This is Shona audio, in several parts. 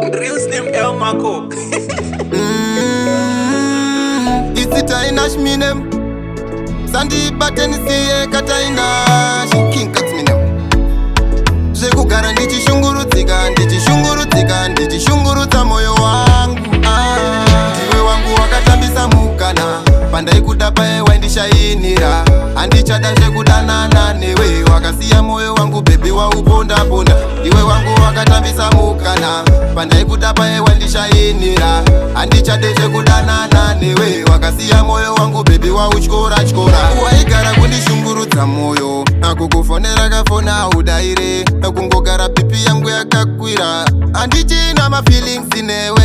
Real name El Marco. Isita inash minem Sandi baten siye kata inash King Kat minem Shekugara ndichishungurutika ndichishunguruta moyo wangu. Ndiwe wangu wakatambisa mukana Pandai kudapa waindisha inira Andichada shekudanana newe Wakasiya moyo wangu baby wa uponda ponda. Ndiwe wangu wakatambisa mukana Pandai kudapa waindisha inira Andichada shekudanana newe Wakasiya moyo wangu baby wa uchkora chkora. Waigara kundishungurudza moyo Nakukufonera kafona udaire Nakungogara pipi yangu yakakwira Andichina ma feelings newe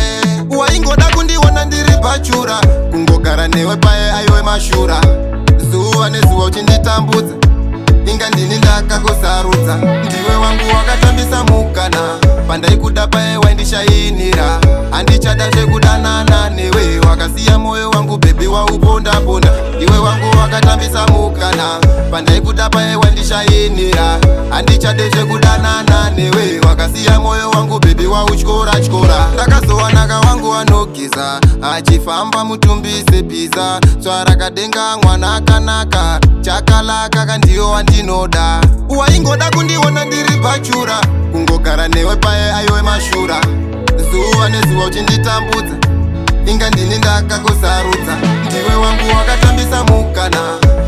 Waingoda kundiona ndiri pachura Kungogara newe pae ayoe mashura. Zuwa nezuwa uchinditambudza Inga ndini ndakakusarudza. Ndiwe wangu wakatambisa mukana Pandai kudapa waindisha inira Andichada shekudanana newe Wakasiya moyo wangu baby wa uponda ponda. Ndiwe wangu wakatambisa mukana Pandai kudapa waindisha inira Andichada shekudanana newe Wakasiya moyo wangu baby wa uchkora chkora. Ndakazowa naka wangu anogiza Achifamba mutumbise pizza Swara kadenga mwana akanaka Chakalaka kandiyo andinoda. Waingoda kundiona ndiri pachura Kungogara newe pae ayoe mashura. Zuwa nezuwa uchinditambudza Inga ndini ndakakusarudza. Ndiwe wangu wakatambisa mukana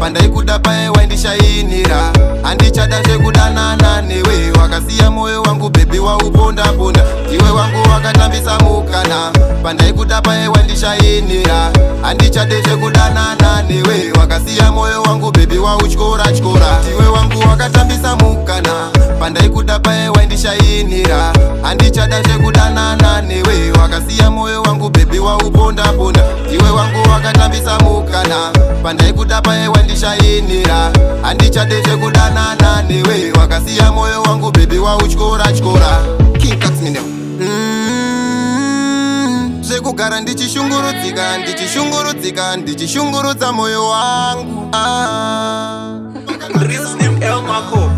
Pandai kudapa waindisha inira Andichada shekudanana newe Wakasiya moyo wangu baby wa uponda ponda. Ndiwe wangu wakatambisa mukana Pandai kudapa waindisha inira Andichada shekudanana newe Wakasiya moyo wangu baby wa uchkora chkora. Ndiwe wangu wakatambisa mukana Pandai kudapa waindisha inira Andichada shekudanana newe Wakasiya moyo wangu baby wa uponda ponda. Ndiwe wangu wakatambisa mukana Pandai kudapa waindisha inira Andichada shekudanana newe Wakasiya moyo wangu baby wa uchkora chkora. King Kat minem Shekugara ndichishungurudza moyo wangu. Real name El Marco.